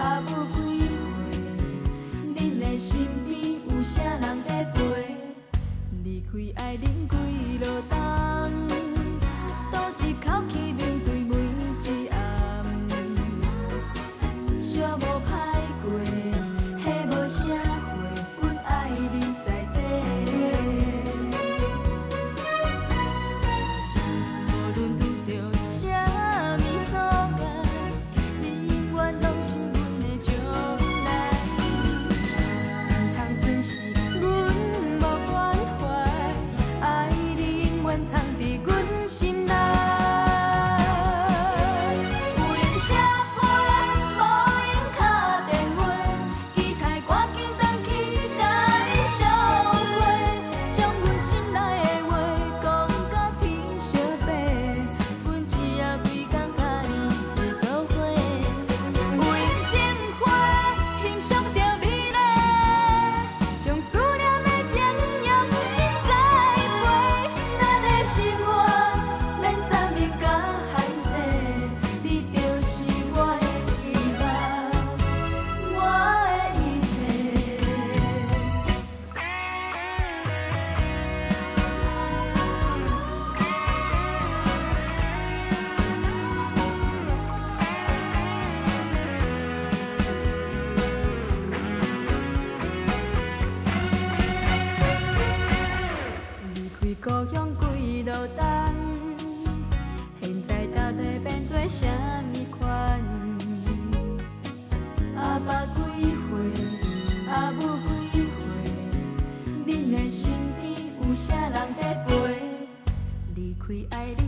啊舞几回，恁的身边有啥人在陪？离开爱恁几落冬，独一口气面对每一暗，寂无歹过，迄无社会，阮爱你在底。无论拄着啥物阻碍，你永远拢是阮的将来。唔通准是阮无关怀，爱你永远藏伫阮心内。有闲写批，无闲敲电话，期待赶紧转去甲你相会，将阮心内的话讲甲天相白，阮只要规工甲你做作伙，有闲种花，欣赏着美丽，将思念的情用心栽培，咱的心愿免啥物甲限制，你就是我的希望，我的一切。离开故乡几落冬，现在到底变做啥物款？啊捌几回，啊舞几回，恁的身边有啥人在陪？离开爱恁